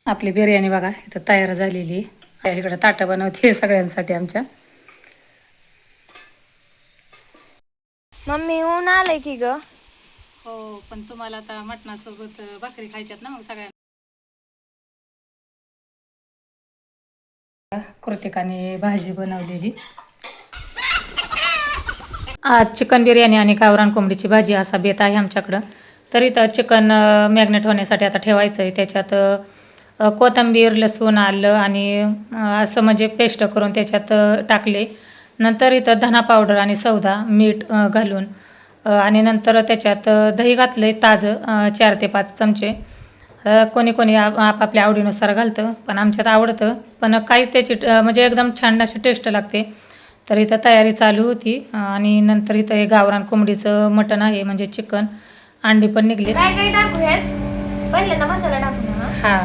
आपली बिर्याणी बघा इथं तयार झालेली आहे. इकडं ताटं बनवते सगळ्यांसाठी आमच्या. मम्मी ऊन आलंय की ग. हो पण तुम्हाला आता मटणासोबत भाकरी खायच्यात ना मग सगळ्यांना. कृतिकाने भाजी बनवलेली. आज चिकन बिर्याणी आणि गावरान कोंबडीची भाजी असा बेत आहे आमच्याकडं. तर इथं चिकन मॅग्नेट होण्यासाठी आता ठेवायचं आहे. त्याच्यात कोथिंबीर, लसूण, आलं आणि असं म्हणजे पेस्ट करून त्याच्यात टाकले. नंतर इथं धना पावडर आणि सौदा मीठ घालून आणि नंतर त्याच्यात दही घातलं ताजं 4 ते 5 चमचे. कोणी कोणी आपापल्या आवडीनुसार घालतं पण आमच्यात आवडतं. पण काहीच त्याची म्हणजे एकदम छान अशी टेस्ट लागते. तर इथं तयारी चालू होती आणि नंतर इथं हे गावरान कोंबडीचं मटण आहे म्हणजे चिकन. अंडी पण निघली. काय काय टाकू ह्यात? पहिल्यांदा मसाला टाकू ना. हा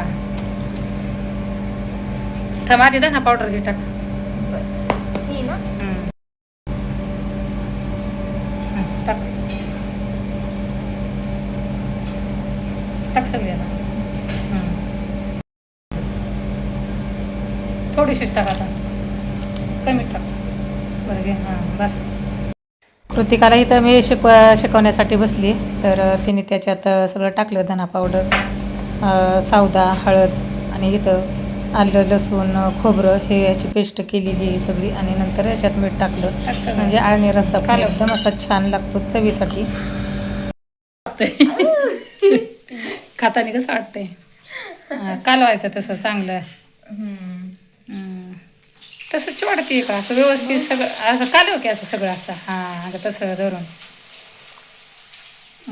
थांब आधी धना पावडर घे टाक. ही ना. टाक टाक सगळी आता. थोडीशीच टाक आता, कमी टाक. बरं घे हां बस. कृतिकाला इथं मी शिकवण्यासाठी बसली. तर तिने त्याच्यात सगळं टाकलं. धना पावडर, सावदा, हळद आणि इथं आलं, लसूण, खोबरं हे याची पेस्ट केलेली आहे सगळी. आणि नंतर याच्यात मीठ टाकलं म्हणजे आळणी रस्सा खायला एकदम असा छान लागतो चवीसाठी. खाताना कसं वाटतंय? कालवायचं तसं चांगलं. तसंच वाटते का असं व्यवस्थित सगळं असं कालव की असं सगळं असं हां अगं तसं धरून.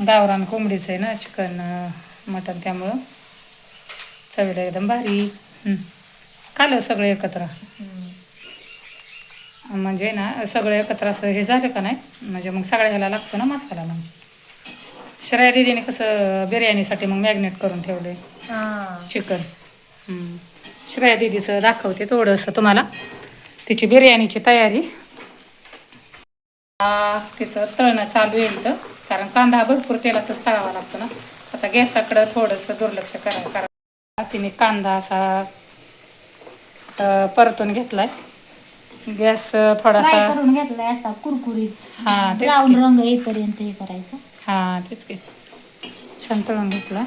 गावरान कोंबडीचं आहे ना चिकन मटण त्यामुळं चवीला एकदम भारी. कालव सगळं एकत्र म्हणजे ना सगळं एकत्र असं हे झालं का नाही म्हणजे मग सगळ्या ह्याला लागतो ना मसाला. मग श्रेया दीदीने कसं बिर्याणीसाठी मग मॅग्नेट करून ठेवले चिकन. श्रेया दीदीचं दाखवते थोडंसं तुम्हाला तिची बिर्याणीची तयारी. तिचं तळणं चालू आहे तर कारण कांदा भरपूर तेलातच तळावा लागतो ना. आता गॅसाकडं थोडंसं दुर्लक्ष करावं कारण तिने कांदा असा परतून घेतलाय. गॅस थोडासा करून घेतलाय असा कुरकुरीत. हां ब्राऊन रंग येईपर्यंत हे करायचं. हां तेच की छान तळून घेतला.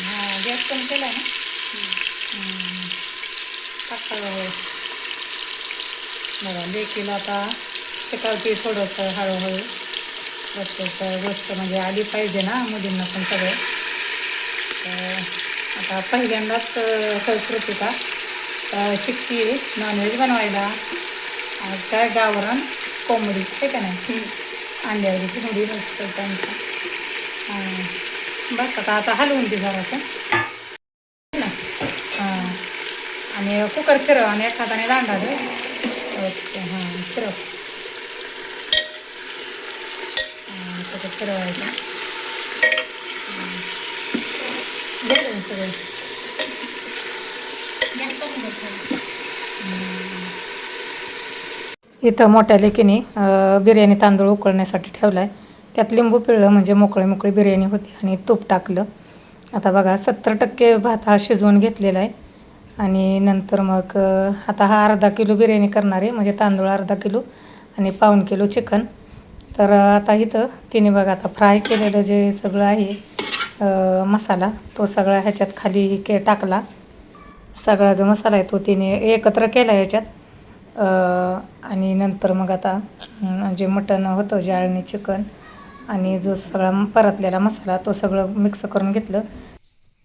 हां गॅस कमी केला ना. बघा लेकीला आता शिकवते थोडंसं हळूहळू. प्रत्येक गोष्ट म्हणजे आली पाहिजे ना मुलींना पण सगळं. आता पहिल्यांदाच कृतिका शिकती आहे नॉनव्हेज बनवायला. आज काय गावरान कोंबडी आहे का नाही अंड्यावरी कोंबडी नसतं त्यांचं. बस आता हलवून दे जरासं ना. हां आणि कुकर फिरव आणि एखादाने दांडा दे. ओके हां फिरव. त्याचं फिरवायचं सगळं. इथं मोठ्या लेकीने बिर्याणी तांदूळ उकळण्यासाठी ठेवला आहे. त्यात लिंबू पिळलं म्हणजे मोकळी मोकळी बिर्याणी होती आणि तूप टाकलं. आता बघा 70% भात हा शिजवून घेतलेला आहे. आणि नंतर मग आता हा अर्धा किलो बिर्याणी करणार आहे म्हणजे तांदूळ अर्धा किलो आणि 1.25 किलो चिकन. तर आता इथं तिने बघा आता फ्राय केलेलं जे सगळं आहे मसाला तो सगळा ह्याच्यात खाली टाकला. सगळा जो मसाला आहे तो तिने एकत्र केला ह्याच्यात. आणि नंतर मग आता जे मटण होतं जे आळणी चिकन आणि जो सगळा परतलेला मसाला तो सगळं मिक्स करून घेतलं.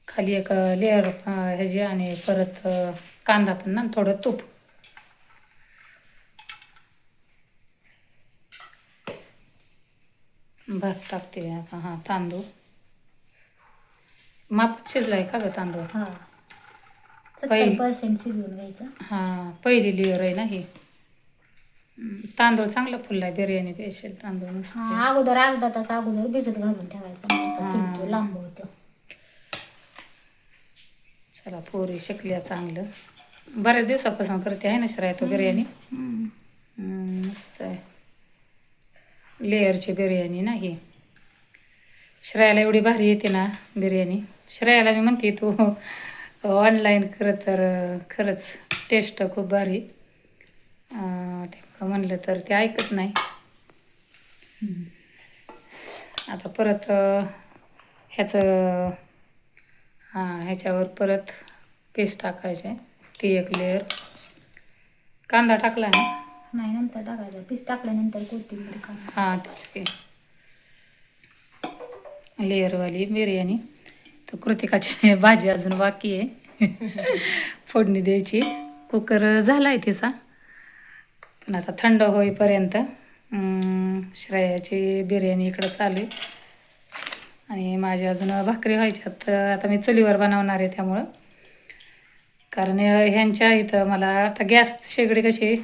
खाली एक लेअर ह्याची आणि परत कांदा पण ना थोडं तूप. भात टाकते आता. हां तांदूळ माप शिजलाय का गं तांदूळ? 70% शिजवून घ्यायचं. हां पहिली लेअर आहे ना ही. तांदूळ चांगला फुललाय बिर्याणी पेशल तांदूळ मस्त आहे. अगोदर अर्धा तास अगोदर भिजत घालून ठेवायचा फुलतो लांब होतो. चला पोरी शिकल्या चांगलं. बऱ्याच दिवसापासून करते आहे ना श्रेया तू बिर्याणी. मस्त आहे लेअरची बिर्याणी ना ही. श्रेयाला एवढी भारी येते ना बिर्याणी. श्रेयाला मी म्हणते तू ऑनलाईन कर तर खरंच टेस्ट खूप भारी. ते म्हणलं तर ते ऐकत नाही. आता परत ह्याचं ह्याच्यावर परत पेस्ट टाकायचे, ती एक लेअर. कांदा टाकला ना? नाही, नंतर टाकायचं. पीस टाकल्यानंतर कोथिंबीर कांदा. हां तेच की लेअरवाली बिर्याणी. तर कृतिकाची भाजी अजून बाकी आहे फोडणी द्यायची. कुकर झाला आहे तिचा, पण आता थंड होईपर्यंत श्रेयाची बिर्याणी इकडं चालू आहे. आणि माझ्या अजून भाकरी व्हायच्यात. आता मी चुलीवर बनवणार आहे त्यामुळं, कारण ह्यांच्या इथं मला आता गॅस शेगडी कशी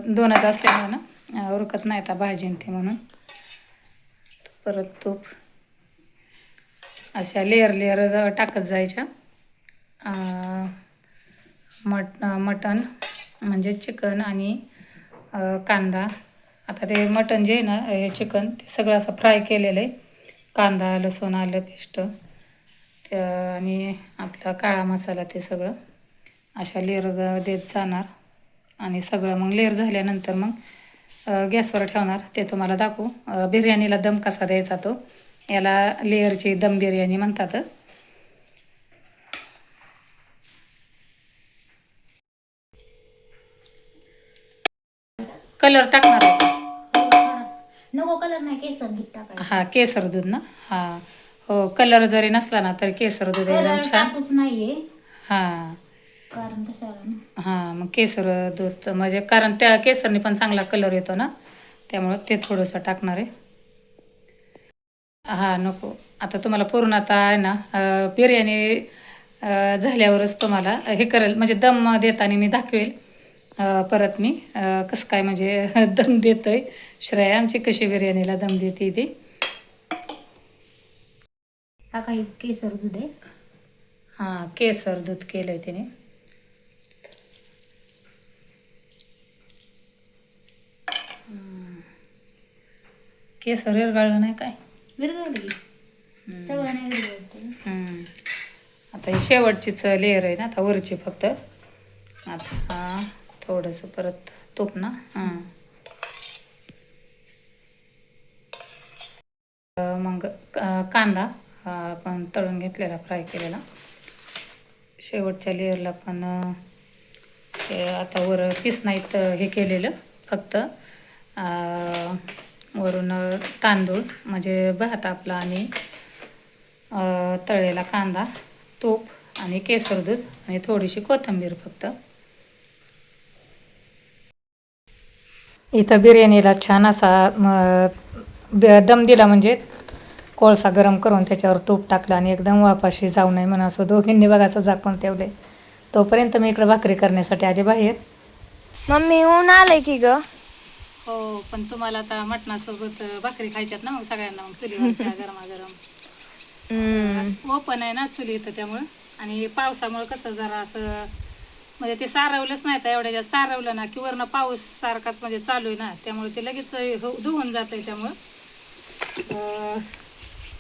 दोनच असल्यामुळे ना उरकत नाही आता भाजी ते म्हणून. परत तूप अशा लेअर टाकत जायच्या. मटण म्हणजे चिकन आणि कांदा. आता ते मटण जे आहे ना, हे चिकन ते सगळं असं फ्राय केलेलं आहे. कांदा, लसूण, आलं पेस्ट त्या आणि आपला काळा मसाला, ते सगळं अशा लेअर देत जाणार. आणि सगळं मग लेअर झाल्यानंतर मग गॅसवर ठेवणार. ते तुम्हाला दाखवू. बिर्याणीला दम कसा द्यायचा तो. याला लेअरची दम बिर्याणी म्हणतात. कलर टाकणार आहे का? नको, कलर नाही, केसर दूध टाकायचं. हा केसर दूध ना. हा हो, कलर जरी नसला ना तरी केसर दूध एकदम कलर छान. टाकूच नाहीये, हां कारण कशाला ना. हां मग केसर दूध म्हणजे कारण त्या केसरने पण चांगला कलर येतो ना, त्यामुळं ते थोडंसं टाकणार आहे. हा नको, आता तुम्हाला पूर्ण आता आहे ना बिर्याणी झाल्यावरच तुम्हाला हे करेल, म्हणजे दम देताना मी दाखवेल. परत मी कसं काय म्हणजे दम देतोय श्रेया आमची, कशी बिर्याणीला दम देते ती. हा काही केसर दूध आहे. हां केसर दूध केलंय तिने. केसर विरघळलं नाही काय? विरघळली की. सगळं नाही विरघळतं. आता ही शेवटचीच लेअर आहे ना, आता वरची फक्त. आता थोडंसं परत तूप ना. मग कांदा आपण तळून घेतलेला, फ्राय केलेला. शेवटच्या लेअरला पण ते आता वर पीस नाहीत हे केलेलं, फक्त वरून तांदूळ म्हणजे भात आपला आणि तळलेला कांदा, तूप आणि केसर दूध आणि थोडीशी कोथिंबीर फक्त. इथं बिर्याणीला छान असा दम दिला, म्हणजे कोळसा गरम करून त्याच्यावर तूप टाकलं आणि एकदम वापाशी जाऊ नये म्हणून असं दोघींनी बघायचं झाकून ठेवले. तोपर्यंत मी इकडे भाकरी करण्यासाठी आले बाहेर. मम्मी ऊन आलंय की ग. हो, पण तुम्हाला आता मटणासोबत भाकरी खायच्यात ना, मग सगळ्यांना मग चुलीवरच्या गरमागरम. ओपन आहे ना चुली इथं, त्यामुळं. आणि पावसामुळं कसं जरा असं म्हणजे ते सारवलंच नाही तर एवढ्या जास्त सारवलं ना की वरनं पाऊस सारखाच म्हणजे चालू आहे ना, त्यामुळे ते लगेच धुवून जात आहे. त्यामुळं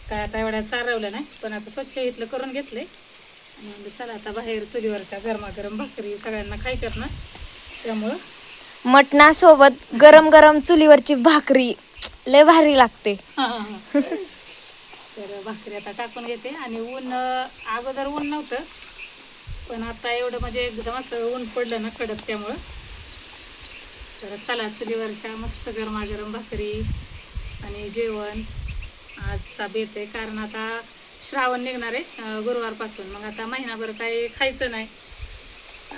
काय आता एवढ्या सारवलं नाही, पण आता स्वच्छ इथलं करून घेतलंय. आणि म्हणजे चला आता बाहेर चुलीवरच्या गरमागरम भाकरी सगळ्यांना खायच्यात ना, त्यामुळं मटणासोबत गरम गरम चुलीवरची भाकरी लय भारी लागते. तर भाकरी आता टाकून घेते. आणि ऊन अगोदर ऊन नव्हतं, पण आता एवढं म्हणजे एकदम असं ऊन पडलं ना कडक, त्यामुळं. तर चला चुलीवरच्या मस्त गरमागरम भाकरी आणि जेवण आजचा बेत आहे. कारण आता श्रावण निघणार आहे गुरुवारपासून, मग आता महिनाभर काही खायचं नाही.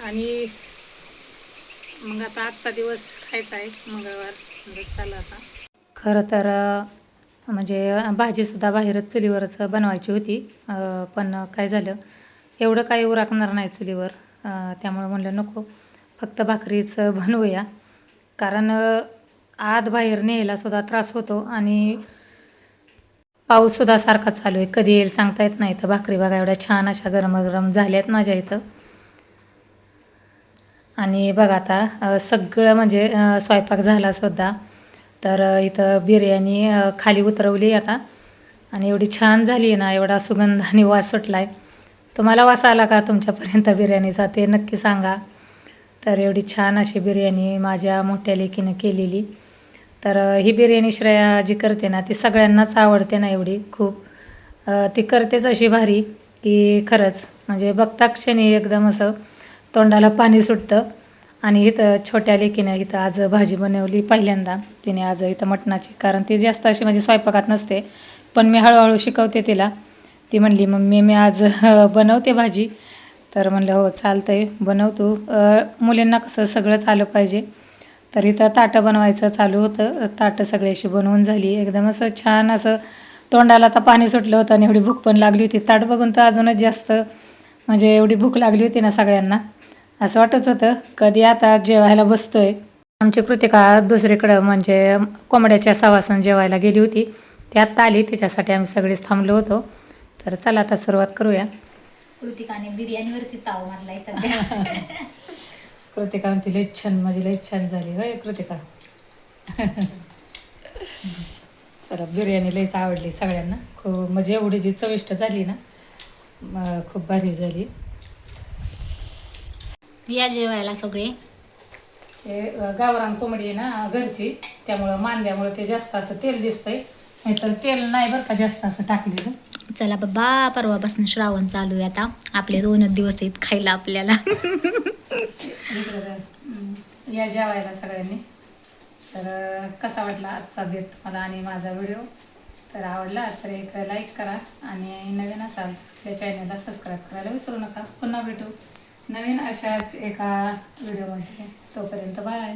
आणि मग आता आजचा दिवस खायचा आहे, मंगळवार. म्हणजे चला आता. खरं तर म्हणजे भाजीसुद्धा बाहेरच चुलीवरच बनवायची होती, पण काय झालं, एवढं काही उरकणार नाही चुलीवर. त्यामुळे म्हणलं नको, फक्त भाकरीच बनवूया. कारण आत बाहेर न्यायला सुद्धा त्रास होतो आणि पाऊससुद्धा सारखा चालू आहे, कधी येईल सांगता येत नाही. तर भाकरी बघा एवढ्या छान अशा गरम झाल्यात माझ्या इथं. आणि बघा आता सगळं म्हणजे स्वयंपाक झाला सुद्धा. तर इथं बिर्याणी खाली उतरवली आता. आणि एवढी छान झाली आहे ना, एवढा सुगंध आणि वास सुटला आहे. तुम्हाला वास आला का तुमच्यापर्यंत बिर्याणीचा ते नक्की सांगा. तर एवढी छान अशी बिर्याणी माझ्या मोठ्या लेकीनं केलेली. तर ही बिर्याणी श्रेया जी करते ना ती सगळ्यांनाच आवडते ना एवढी खूप. ती करतेच अशी भारी की खरंच म्हणजे बघता क्षणी एकदम असं तोंडाला पाणी सुटतं. आणि इथं छोट्या लेकीनं इथं आज भाजी बनवली पहिल्यांदा तिने आज इथं मटणाची, कारण ती जास्त अशी म्हणजे स्वयंपाकात नसते, पण मी हळूहळू शिकवते तिला. ती म्हणली मम्मी मी आज बनवते भाजी. तर म्हणलं हो चालतं आहे बनव तू. मुलींना कसं सगळंच आलं पाहिजे. तर इथं ताटं बनवायचं चालू होतं. ताटं सगळी अशी बनवून झाली एकदम असं छान असं तोंडाला आता पाणी सुटलं होतं आणि एवढी भूक पण लागली होती. ताट बघून तर अजूनच जास्त म्हणजे एवढी भूक लागली होती ना सगळ्यांना. असं वाटत होतं कधी आता जेवायला बसतोय. आमची कृतिका दुसरीकडं म्हणजे कोंबड्याच्या सवासण जेवायला गेली होती. ती आत्ता आली, तिच्यासाठी आम्ही सगळेच थांबलो होतो. तर चला आता सुरुवात करूया. कृतिकाने बिर्याणीवरती ताव मारलाय सध्या. कृतिका म्हणते लई छान, माझी लई छान झाली होय कृतिका. चला बिर्याणी लईच आवडली सगळ्यांना खूप, म्हणजे एवढी जी चविष्ट झाली ना खूप भारी झाली. या जेवायला सगळे. ते गावरान कोंबडी आहे ना घरची, त्यामुळं मांडल्यामुळं ते जास्त असं तेल दिसतंय, नाहीतर तेल नाही बरं का जास्त असं टाकलेलं. चला बाबा, परवापासून श्रावण चालू आहे आता. आपले 2च दिवस आहेत खायला आपल्याला. या जेवायला सगळ्यांनी. तर कसा वाटला आजचा बेत मला आणि माझा व्हिडिओ. तर आवडला तर एक लाईक करा आणि नवीन असाल या चॅनलला सबस्क्राईब करायला विसरू नका. पुन्हा भेटू नवीन अशाच एका व्हिडिओमध्ये. तोपर्यंत बाय.